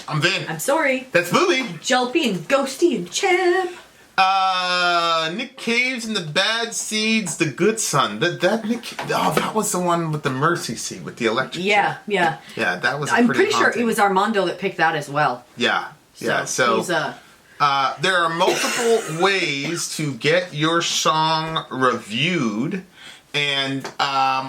I'm Vin. I'm sorry. That's Booby. Jalopy and Ghosty and Champ. Nick Cave's and the Bad Seeds, The Good Son. That was the one with the Mercy seat with the electric. Yeah, chair. Yeah, that was. I'm pretty sure it was Armando that picked that as well. Yeah, yeah. So he's there are multiple ways to get your song reviewed. And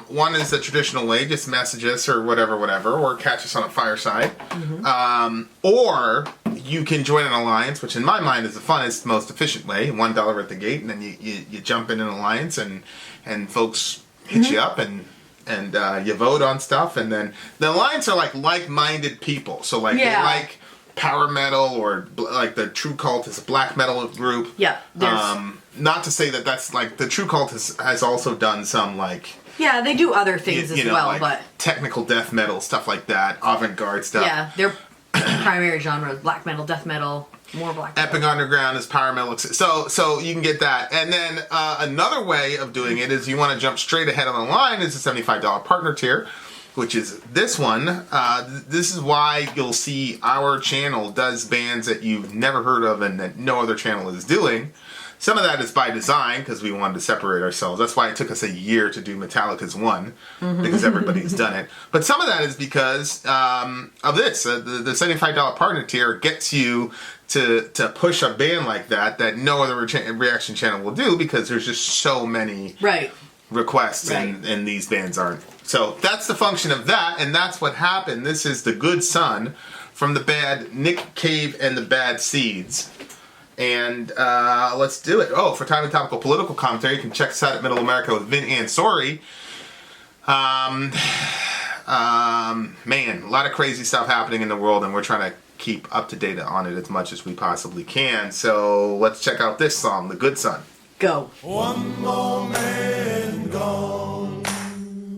one is the traditional way, just message us or whatever, or catch us on a fireside. Mm-hmm. Or you can join an alliance, which in my mind is the funnest, most efficient way. $1 at the gate, and then you jump in an alliance, and folks hit you up, and you vote on stuff. And then the alliance are like-minded people. So they like power metal, or like the True Cult is a black metal group. Yeah. Not to say that's like the True Cult has also done some yeah, they do other things as well, but technical death metal stuff like that, avant-garde stuff. Yeah, their primary genre is black metal, death metal, more black metal. Epic Underground is power metal. So you can get that. And then another way of doing it is you want to jump straight ahead on the line is the $75 partner tier, which is this one. This is why you'll see our channel does bands that you've never heard of and that no other channel is doing. Some of that is by design, because we wanted to separate ourselves. That's why it took us a year to do Metallica's One, because everybody's done it. But some of that is because of this. The $75 partner tier gets you to push a band like that no other reaction channel will do, because there's just so many requests, and these bands aren't. So that's the function of that, and that's what happened. This is The Good Son from the band Nick Cave and the Bad Seeds. And let's do it. Oh, for timely topical political commentary, you can check us out at Middle America with Vin and Sorry. Man, a lot of crazy stuff happening in the world, and we're trying to keep up to date on it as much as we possibly can. So let's check out this song, The Good Son. Go. One more man gone.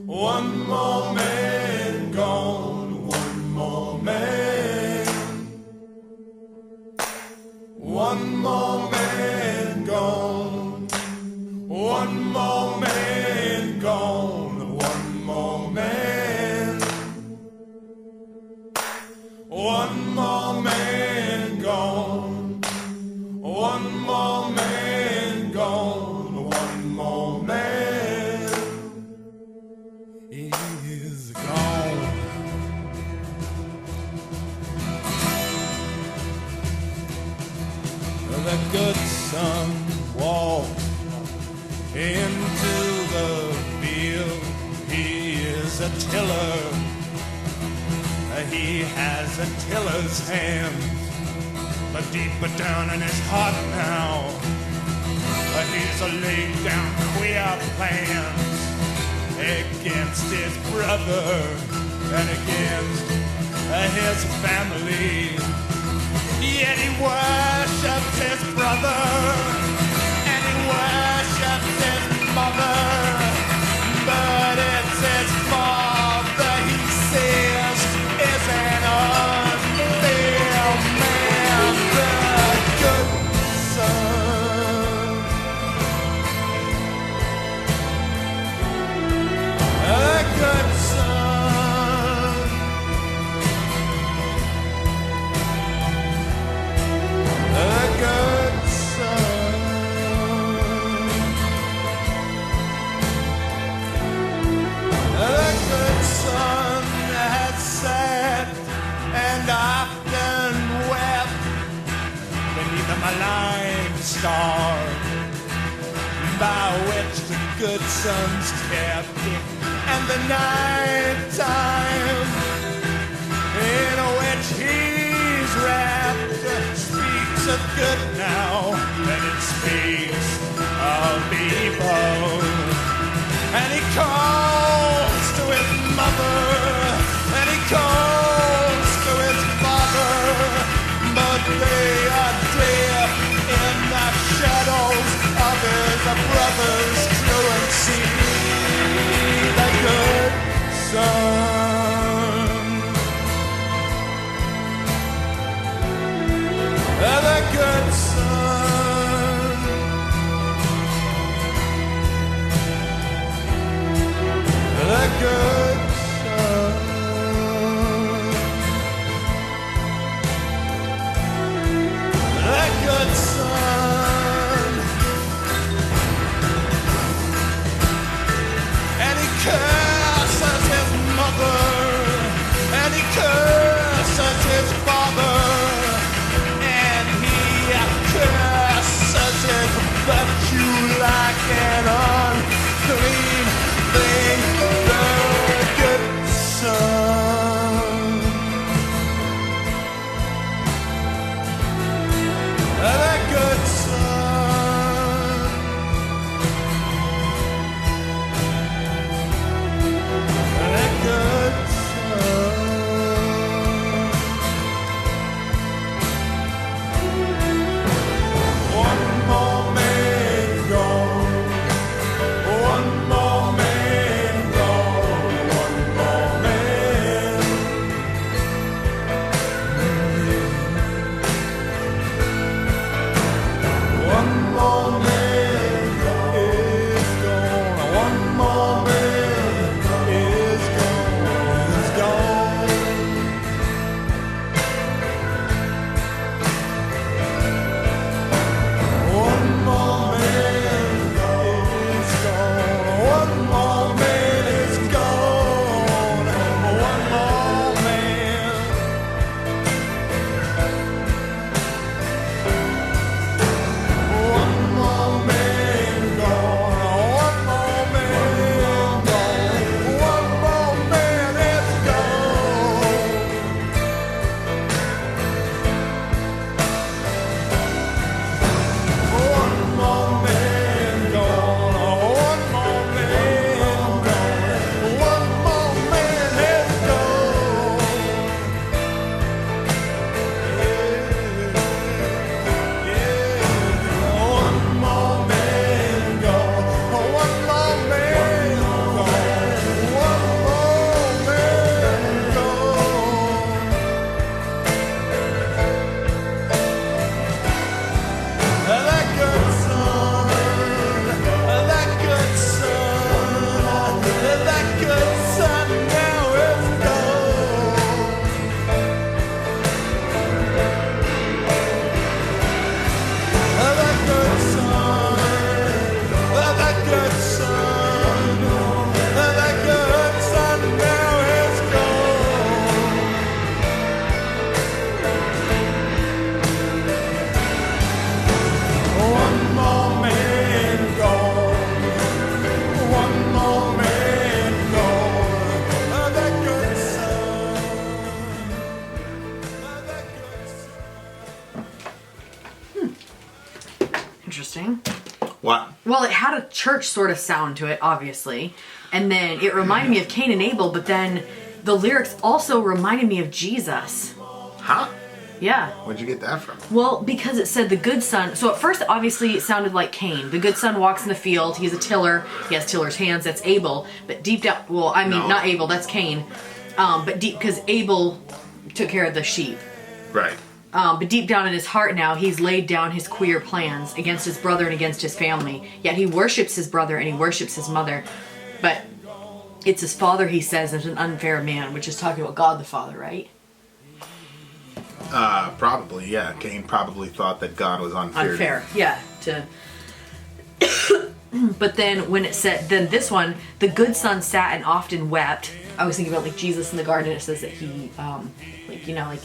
One more man gone. One more man. One more man gone. One more man gone. One more man. One more man gone. One more man gone. One more man is gone. The good son walked into the field. He is a tiller. He has a tiller's hand, but deeper down in his heart now, he's laid down queer plans against his brother and against his family. Yet he worships his brother, and he worships his mother, but it's his father he says is an unfair man, the good son. A good son. A good son. A good son has sat and often wept beneath a malign star, by which the good son's kept, and the night time in which he's wrapped speaks of good now, and it speaks of evil. And he calls to his mother, and he calls to his father, but they are dead in the shadows of his brother's truancy. The good son. The good son. The good son. What? Well, it had a church sort of sound to it, obviously. And then it reminded me of Cain and Abel, but then the lyrics also reminded me of Jesus. Huh? Yeah. Where'd you get that from? Well, because it said the good son. So at first, obviously, it sounded like Cain. The good son walks in the field. He's a tiller. He has tiller's hands. That's Abel. But deep down, well, I mean, No. not Abel. That's Cain. But deep, because Abel took care of the sheep. Right. But deep down in his heart now, he's laid down his queer plans against his brother and against his family. Yet he worships his brother and he worships his mother. But it's his father, he says, is an unfair man, which is talking about God the Father, right? Probably, yeah. Cain probably thought that God was unfair. Unfair, yeah. But then when it said, then this one, the good son sat and often wept. I was thinking about like Jesus in the garden. It says that he, like, you know, like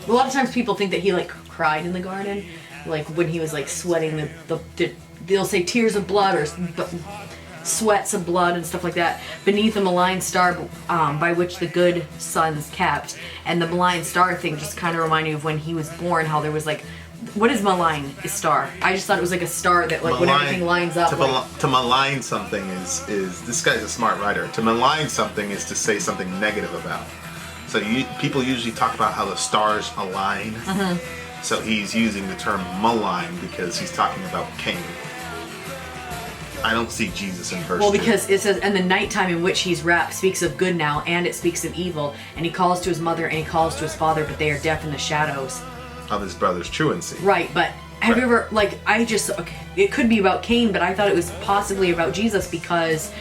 a lot of times people think that he like cried in the garden, like when he was like sweating they'll say tears of blood or sweats of blood and stuff like that beneath a malign star by which the good sons kept. And the malign star thing just kind of reminded me of when he was born, how there was like, what is malign star? I just thought it was like a star that like when everything lines up. To malign something is this guy's a smart writer. To malign something is to say something negative about. So people usually talk about how the stars align. Mm-hmm. So he's using the term malign because he's talking about Cain. I don't see Jesus in verse 2. Well, because it says, and the nighttime in which he's wrapped speaks of good now, and it speaks of evil. And he calls to his mother and he calls to his father, but they are deaf in the shadows. Of his brother's truancy. Right, but have you ever, like, it could be about Cain, but I thought it was possibly about Jesus because,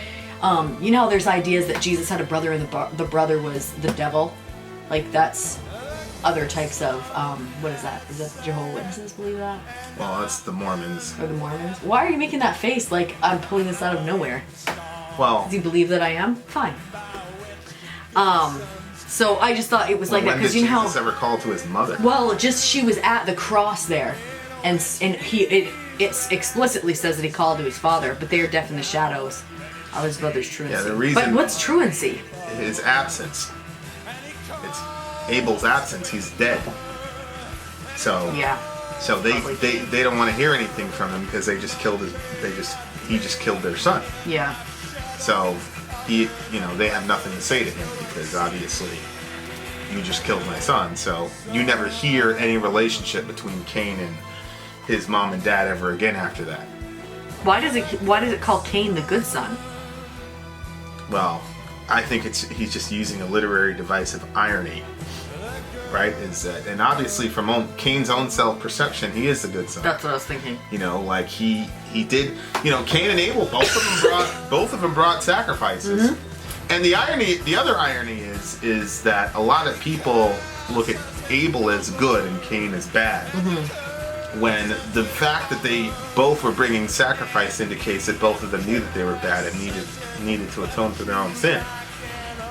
you know how there's ideas that Jesus had a brother and the brother was the devil? Like, that's other types of, what is that? Is that Jehovah's Witnesses believe that? Well, that's the Mormons. Or the Mormons? Why are you making that face like I'm pulling this out of nowhere? Well, Do you believe that I am? Fine. So I just thought it was like that when because did you know Jesus how. ever call to his mother? Well, just she was at the cross there, and it explicitly says that he called to his father, but they are deaf in the shadows of his brother's truancy. Yeah, the reason- But what's truancy? His absence. It's Abel's absence. He's dead. So Yeah. So they don't want to hear anything from him because he just killed their son. Yeah. So they have nothing to say to him because obviously you just killed my son. So you never hear any relationship between Cain and his mom and dad ever again after that. Why does it call Cain the good son? Well, I think he's just using a literary device of irony, right? And obviously from Cain's own self-perception, he is the good son. That's what I was thinking. Like he did. Cain and Abel, both of them brought sacrifices. Mm-hmm. And the other irony is that a lot of people look at Abel as good and Cain as bad. Mm-hmm. When the fact that they both were bringing sacrifice indicates that both of them knew that they were bad and needed to atone for their own sin.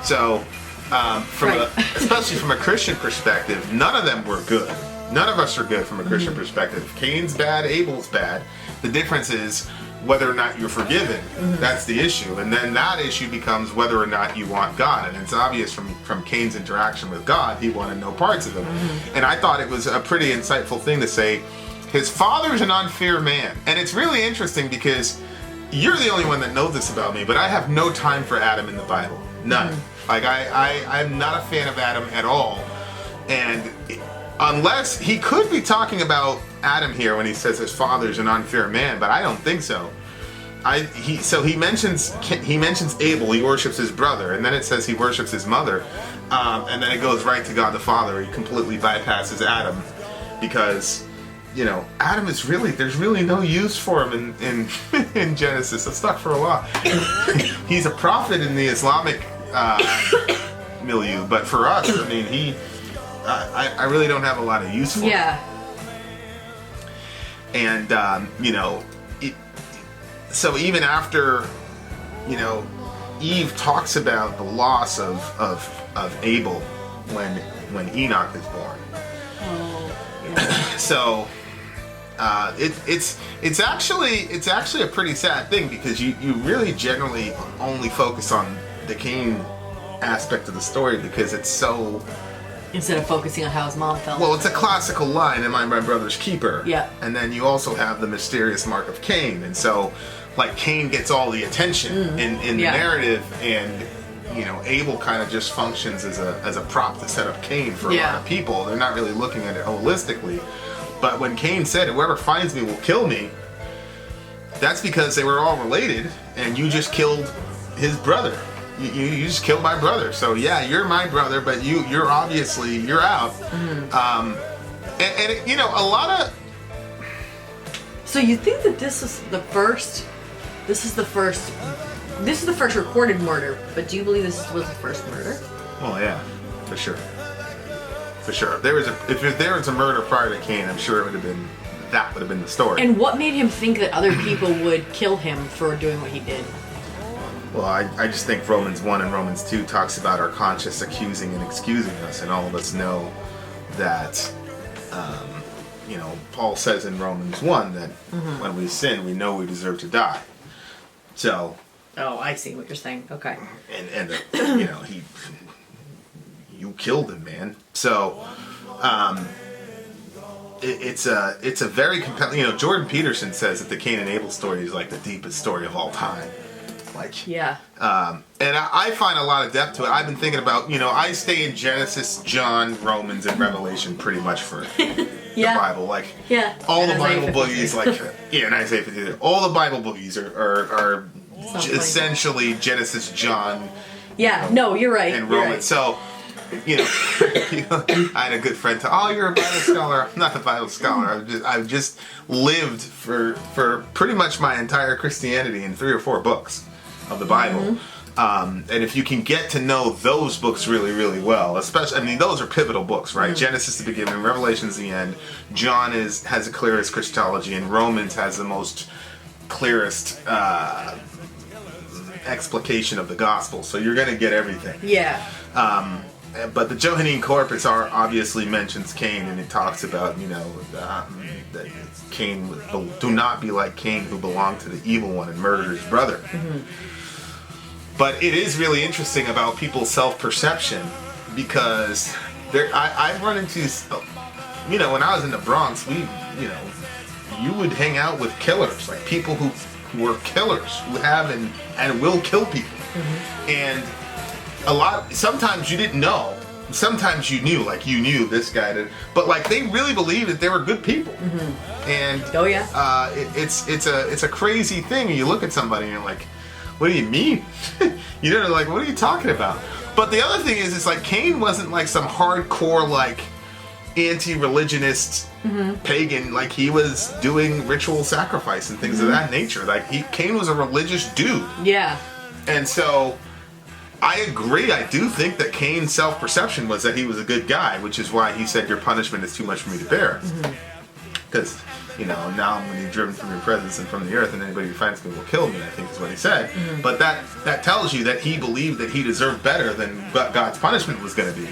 So, especially from a Christian perspective, none of them were good. None of us are good from a Christian perspective. Cain's bad, Abel's bad. The difference is whether or not you're forgiven. Mm-hmm. That's the issue. And then that issue becomes whether or not you want God. And it's obvious from Cain's interaction with God, he wanted no parts of him. Mm-hmm. And I thought it was a pretty insightful thing to say, his father's an unfair man. And it's really interesting because you're the only one that knows this about me, but I have no time for Adam in the Bible. None. Mm-hmm. Like, I'm not a fan of Adam at all. And unless he could be talking about Adam here when he says his father's an unfair man, but I don't think so. He mentions Abel, he worships his brother, and then it says he worships his mother, and then it goes right to God the Father. He completely bypasses Adam because Adam is there's really no use for him in Genesis. That's stuck for a while. He's a prophet in the Islamic milieu, but for us, I mean, I really don't have a lot of use for him. Yeah. And so even after Eve talks about the loss of Abel when Enoch is born. Oh. Yeah. So it's actually a pretty sad thing because you really generally only focus on the Cain aspect of the story because it's so Instead of focusing on how his mom felt. Well, it's a classical line, "Am I my brother's keeper?" Yeah. And then you also have the mysterious mark of Cain, and so, like, Cain gets all the attention in the Yeah. narrative, and Abel kind of just functions as a prop to set up Cain for a lot of people. They're not really looking at it holistically. But when Cain said, "Whoever finds me will kill me," that's because they were all related, and you just killed his brother. You just killed my brother. So yeah, you're my brother, but you're obviously you're out. And a lot of. So you think that this is the first? This is the first recorded murder, but do you believe this was the first murder? Well, yeah, for sure. For sure. If there was a murder prior to Cain, I'm sure that would have been the story. And what made him think that other people would kill him for doing what he did? Well, I just think Romans 1 and Romans 2 talks about our conscience accusing and excusing us, and all of us know that, Paul says in Romans 1 that when we sin, we know we deserve to die. So. Oh, I see what you're saying. Okay. And you killed him, man. So, it's a very compelling. Jordan Peterson says that the Cain and Abel story is like the deepest story of all time. Like, yeah. And I find a lot of depth to it. I've been thinking about, I stay in Genesis, John, Romans, and Revelation pretty much for Yeah. the Bible. Like, Yeah. all the And Bible Isaiah boogies, 53. like, and Isaiah 53. All the Bible boogies are Sounds funny. essentially Genesis, John, Yeah. No, you're right. and You're Romans. right. So, I had a good friend tell, "Oh, you're a Bible scholar." I'm not a Bible scholar. I've just lived for pretty much my entire Christianity in 3 or 4 books of the Bible. And if you can get to know those books really, really well, especially, those are pivotal books, right? Genesis the beginning, Revelation's the end. John has the clearest Christology, and Romans has the most clearest explication of the gospel. So you're going to get everything. Yeah. But the Johannine Corpus obviously mentions Cain, and it talks about, that Cain, do not be like Cain, who belonged to the evil one and murdered his brother. But it is really interesting about people's self-perception, because I've run into, when I was in the Bronx, you would hang out with killers, like people who were killers, who have and will kill people. And sometimes you didn't know, sometimes you knew, like you knew this guy did, but like they really believed that they were good people. And Oh yeah. it's a crazy thing. You look at somebody and you're like, what do you mean? Like, what are you talking about? But the other thing is, it's like Cain wasn't like some hardcore like anti-religionist pagan. Like, he was doing ritual sacrifice and things of that nature. Like, Cain was a religious dude. Yeah. And so I agree. I do think that Cain's self-perception was that he was a good guy, which is why he said, "Your punishment is too much for me to bear." Because, now I'm going to be driven from your presence and from the earth, and anybody who finds me will kill me, I think is what he said. But that tells you that he believed that he deserved better than what God's punishment was going to be.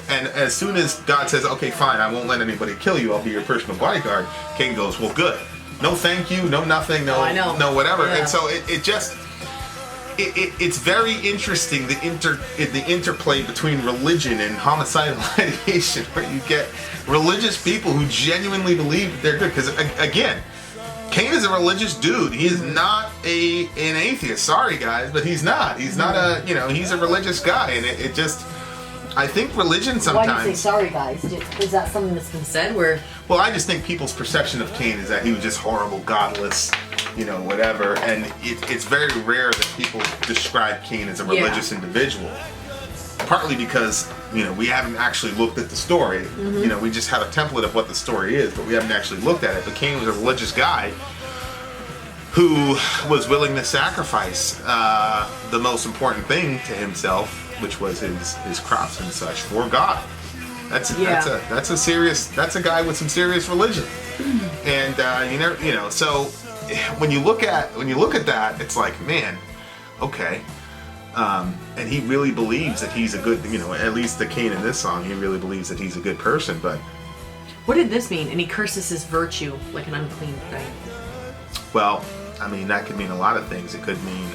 And as soon as God says, "Okay, fine, I won't let anybody kill you, I'll be your personal bodyguard," Cain goes, "Well, good. No thank you, no nothing, no, I know. no whatever." Yeah. And so it's very interesting, the interplay between religion and homicidal ideation, where you get religious people who genuinely believe that they're good. Because again, Cain is a religious dude. He is not an atheist. Sorry, guys, but he's not. He's not he's a religious guy, and it just. I think religion sometimes. Why do you say sorry, guys? Is that something that's been said? Where? Well, I just think people's perception of Cain is that he was just horrible, godless, whatever. And it's very rare that people describe Cain as a religious individual. Partly because, we haven't actually looked at the story. We just have a template of what the story is, but we haven't actually looked at it. But Cain was a religious guy who was willing to sacrifice the most important thing to himself, which was his crops and such, for God. That's a guy with some serious religion. And so when you look at that, it's like, man, okay. And he really believes that he's a good, at least the Cain in this song, he really believes that he's a good person. But What did this mean? And he curses his virtue like an unclean thing. well, that could mean a lot of things. It could mean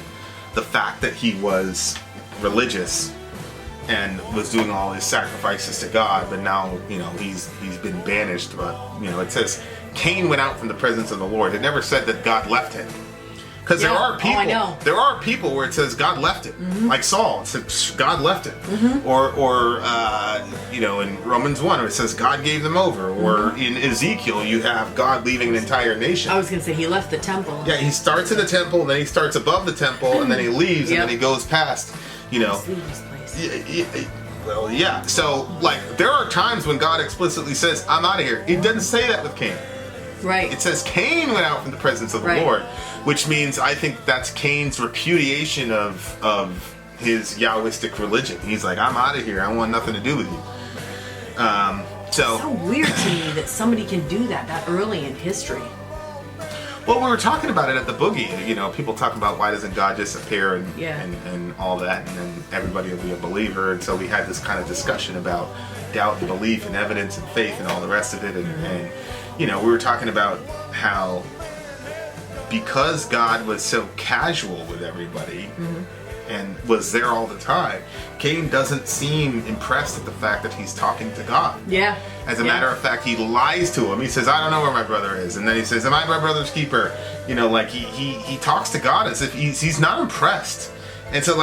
the fact that he was religious and was doing all his sacrifices to God, but now, he's been banished. But, it says Cain went out from the presence of the Lord. It never said that God left him. Because Yeah. there are Oh, people, I know. there are people where it says God left him, like Saul. It says God left him, or in Romans 1 where it says God gave them over, or in Ezekiel you have God leaving an entire nation. I was gonna say he left the temple. Yeah, he starts in the temple, then he starts above the temple, and then he leaves, and Yep. then he goes past. Just leave this place. Well, yeah. So, there are times when God explicitly says, "I'm out of here." He doesn't say that with Cain. Right. It says Cain went out from the presence of the Right. Lord, which means I think that's Cain's repudiation of his Yahwistic religion. He's like, "I'm out of here. I want nothing to do with you." So weird to me that somebody can do that early in history. Well, we were talking about it at the boogie. People talking about why doesn't God just appear and all that, and then everybody will be a believer. And so we had this kind of discussion about doubt and belief and evidence and faith and all the rest of it. And we were talking about how because God was so casual with everybody and was there all the time, Cain doesn't seem impressed at the fact that he's talking to God. Yeah. As a matter of fact, he lies to him. He says, "I don't know where my brother is," and then he says, "Am I my brother's keeper?" He talks to God as if he's not impressed. And so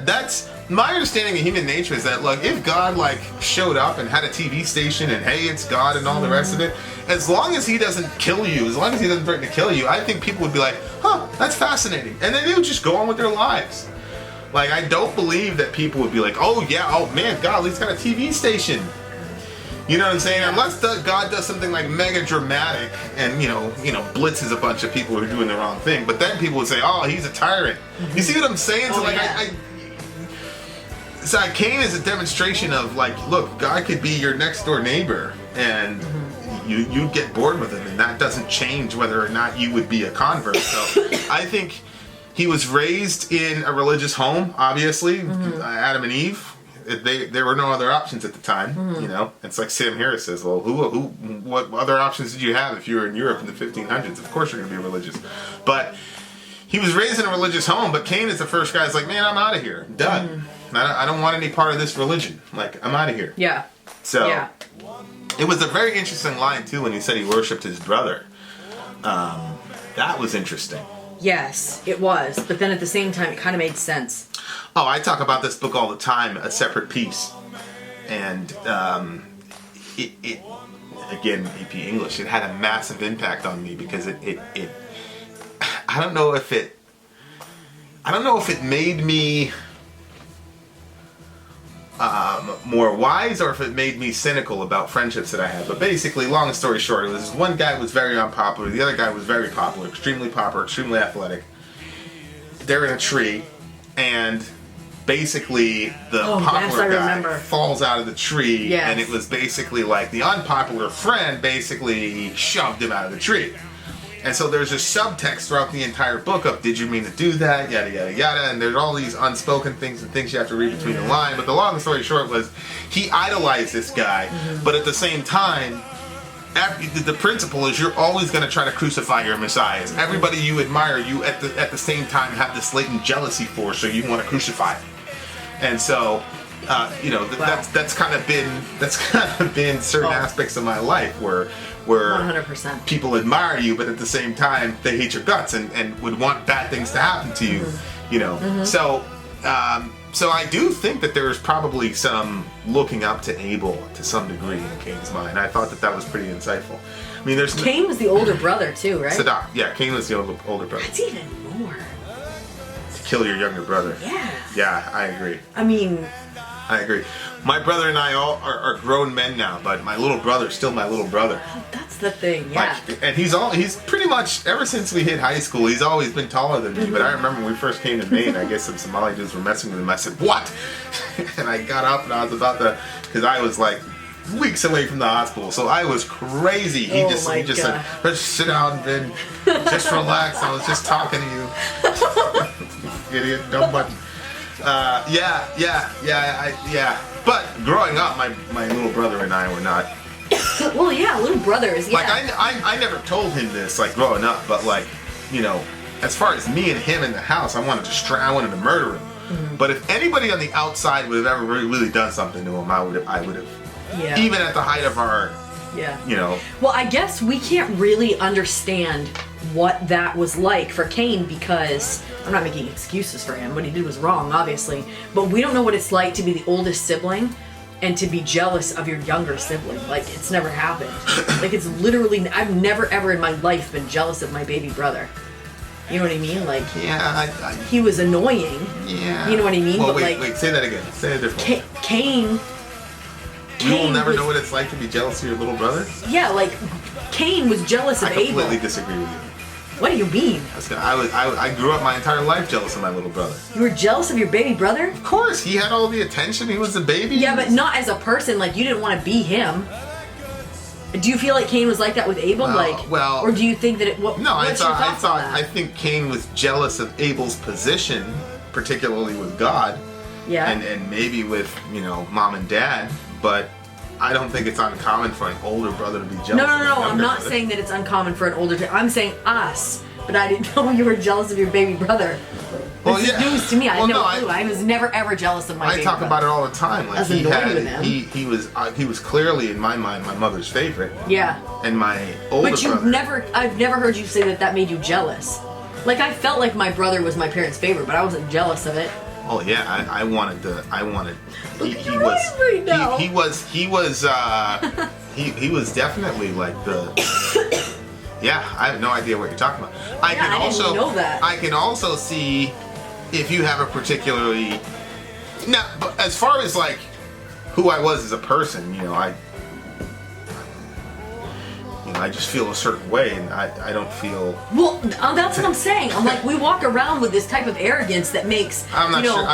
that's my understanding of human nature, is that if God showed up and had a TV station and hey, it's God and all the rest of it, as long as he doesn't kill you, as long as he doesn't threaten to kill you, I think people would be like, "Huh, that's fascinating," and then they would just go on with their lives. I don't believe that people would be like, "Oh yeah, oh man, God, he's got a TV station." You know what I'm saying? Unless God does something mega dramatic and blitzes a bunch of people who are doing the wrong thing, but then people would say, "Oh, he's a tyrant." You see what I'm saying? So So Cain is a demonstration of look, God could be your next door neighbor, and you'd get bored with him, and that doesn't change whether or not you would be a convert. So I think he was raised in a religious home. Obviously, Adam and Eve. There were no other options at the time. It's like Sam Harris says, "Well, what other options did you have if you were in Europe in the 1500s? Of course you're going to be religious." But he was raised in a religious home. But Cain is the first guy that's like, "Man, I'm out of here. I'm done. I don't want any part of this religion. I'm out of here." Yeah. So Yeah. it was a very interesting line too when he said he worshipped his brother. That was interesting. Yes, it was. But then at the same time, it kind of made sense. Oh, I talk about this book all the time, A Separate Peace. And it again, AP English, it had a massive impact on me because it I don't know if it made me more wise or if it made me cynical about friendships that I had. But basically, long story short, it was one guy was very unpopular, the other guy was very popular, extremely athletic. They're in a tree, and basically the popular guy falls out of the tree, and it was basically the unpopular friend basically shoved him out of the tree. And so there's a subtext throughout the entire book of, did you mean to do that, yada yada yada, and there's all these unspoken things and things you have to read between the line. But the long story short was, he idolized this guy, but at the same time, the principle is you're always going to try to crucify your messiahs. Everybody you admire, you at the same time have this latent jealousy for, so you want to crucify. And so, that's kind of been certain aspects of my life where 100%. people admire you, but at the same time they hate your guts and would want bad things to happen to you. So I do think that there's probably some looking up to Abel to some degree in Cain's mind. I thought that was pretty insightful. I mean, there's Cain was the older brother too, right? Sadak. Yeah, Cain was the older brother. That's even more. To kill your younger brother. Yeah. Yeah, I agree. I agree. My brother and I all are grown men now, but my little brother's still my little brother. That's the thing, yeah. And he's pretty much, ever since we hit high school, he's always been taller than me. But I remember when we first came to Maine, I guess some Somali dudes were messing with him. I said, "What?" And I got up and I was about to, because I was weeks away from the hospital, so I was crazy. He just said, "Let's sit down, Ben. Just relax. I was just talking to you." Idiot, dumb button. Yeah. But growing up, my little brother and I were not. Well, yeah, little brothers. Yeah. I never told him this growing up, but as far as me and him in the house, I wanted to murder him. But if anybody on the outside would have ever really done something to him, I would have, Yeah. even at the height of our, Yeah. you know, Well, I guess we can't really understand what that was like for Cain because I'm not making excuses for him. What he did was wrong, obviously. But we don't know what it's like to be the oldest sibling and to be jealous of your younger sibling. Like, it's never happened. Like, it's literally, I've never ever in my life been jealous of my baby brother. You know what I mean? Like, yeah, he was annoying. yeah. You know what I mean? Well, But, wait, like, say that again. Say it differently. Cain. You will Cain never was- know what it's like to be jealous of your little brother? Yeah, like, Cain was jealous I of completely Abel. disagree with you. What do you mean? I grew up my entire life jealous of my little brother. You were jealous of your baby brother? Of course, he had all the attention. He was a baby. Yeah, but not as a person. Like, you didn't want to be him. Do you feel like Cain was like that with Abel? Well, or do you think that it? No, what's your thoughts on that? I think Cain was jealous of Abel's position, particularly with God, Yeah. and maybe with mom and dad. But I don't think it's uncommon for an older brother to be jealous. No. of a I'm younger not brother. saying that it's uncommon for an older. I'm saying us. But I didn't know you were jealous of your baby brother. Well, This yeah. is news to me. I had Well, no no, clue. I was never ever jealous of my I baby talk brother. about it all the time. Like I was he annoyed had, with him. he was clearly in my mind my mother's favorite, Yeah. and my older But brother. I've never heard you say that made you jealous. Like, I felt like my brother was my parents' favorite, but I wasn't jealous of it. Oh yeah, I wanted. Look at your eyes right now. He was definitely like the. Yeah, I have no idea what you're talking about. I didn't know that. I can also see if you have a particularly. Now, but as far as like who I was as a person, I just feel a certain way, and I don't feel. Well, that's what I'm saying. I'm like, we walk around with this type of arrogance that makes. I'm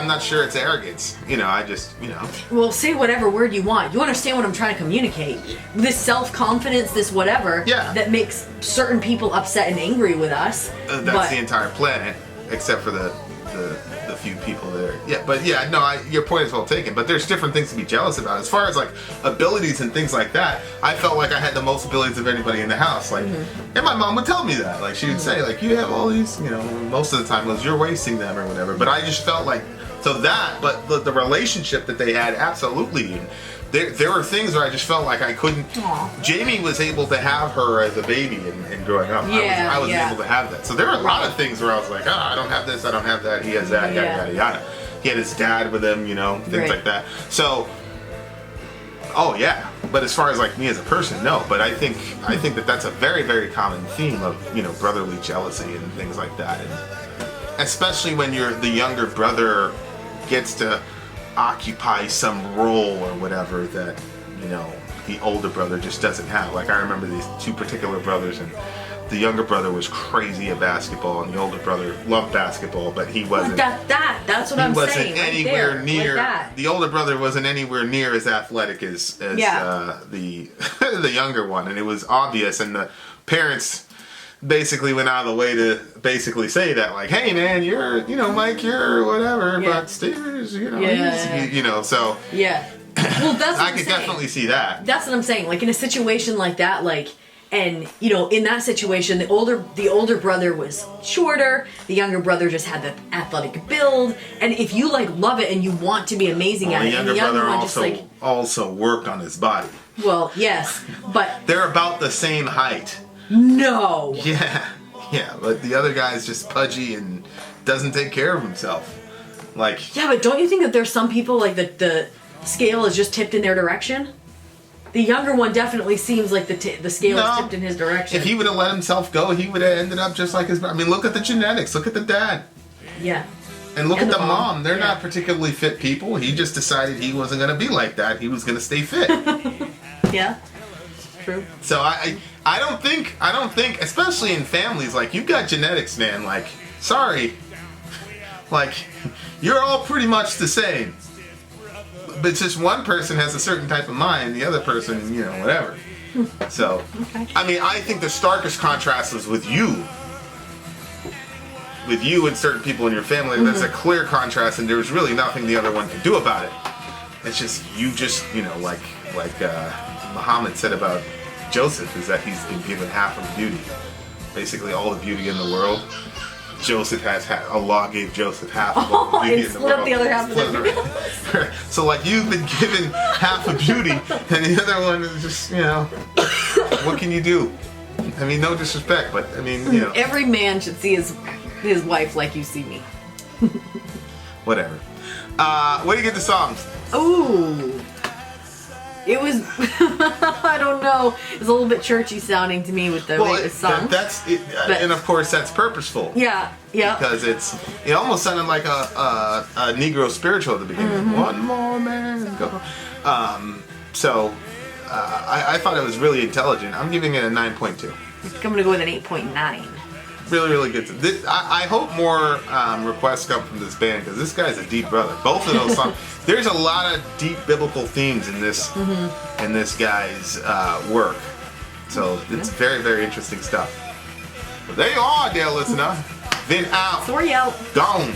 not sure it's arrogance. I just. Well, say whatever word you want. You understand what I'm trying to communicate. This self-confidence, this whatever, Yeah. that makes certain people upset and angry with us. That's but, the entire planet, except for the few people there. Yeah, but yeah, no, your point is well taken. But there's different things to be jealous about. As far as like abilities and things like that, I felt like I had the most abilities of anybody in the house. Like, and my mom would tell me that. Like, she would say, like, you have all these, most of the time was you're wasting them or whatever. But I just felt like but the relationship that they had, absolutely. There were things where I just felt like I couldn't. Aw. Jamie was able to have her as a baby and growing up. Yeah, I wasn't yeah. able to have that. So there were a lot of things where I was like, I don't have this, I don't have that. He has that, yada Yeah. yada yada. He had his dad with him, things Right. like that. So, oh yeah. But as far as like me as a person, no. But I think that that's a very very common theme of brotherly jealousy and things like that, and especially when the younger brother gets to occupy some role or whatever that the older brother just doesn't have. Like, I remember these two particular brothers, and the younger brother was crazy at basketball, and the older brother loved basketball, but he wasn't. That's what He I'm wasn't saying. Right anywhere there, near. Like that. The older brother wasn't anywhere near as athletic as Yeah. the the younger one, and it was obvious. And the parents basically went out of the way to basically say that, like, hey man, you're Mike, you're whatever, Yeah. but Steve is Yeah. he's so Yeah. Well, that's what I I'm could saying. definitely see that. That's what I'm saying. Like, in a situation like that, like, and in that situation, the older brother was shorter, the younger brother just had the athletic build, and if you like love it and you want to be amazing Well, at the it, and younger the younger brother one just like, also worked on his body. well, yes, but They're about the same height. no. Yeah, but the other guy's just pudgy and doesn't take care of himself. Like, Yeah, but don't you think that there's some people like the scale is just tipped in their direction? The younger one definitely seems like the scale is tipped in his direction. if he would have let himself go, he would have ended up just like his. I mean, look at the genetics. Look at the dad. Yeah. And look And at the the mom. mom. They're Yeah. not particularly fit people. He just decided he wasn't going to be like that. He was going to stay fit. Yeah. True. So I don't think, especially in families, like, you've got genetics, man. Like, sorry, like, you're all pretty much the same. But it's just one person has a certain type of mind, the other person, whatever. So, Okay. I mean, I think the starkest contrast was with you. With you and certain people in your family, that's a clear contrast, and there was really nothing the other one could do about it. It's just, like Muhammad said about Joseph, is that he's been given half of the beauty. Basically all the beauty in the world. Joseph has Allah gave Joseph half of all the Oh, beauty and in the split up world. the other half of Split the it around. So like you've been given half of beauty, and the other one is just what can you do? I mean, no disrespect, but I mean Every man should see his wife like you see me. whatever. What do you get the songs? Ooh. It was, I don't know. It's a little bit churchy sounding to me with the way it was sung. That's it, But- and of course that's purposeful. Yeah. Because it almost sounded like a Negro spiritual at the beginning. Mm-hmm. One more man go. I thought it was really intelligent. I'm giving it a 9.2. I'm going to go with an 8.9. Really, really good. I hope more requests come from this band because this guy's a deep brother. Both of those songs. There's a lot of deep biblical themes in this in this guy's work. So it's very, very interesting stuff. But there you are, dear listener. Been out, Sorry out. gone.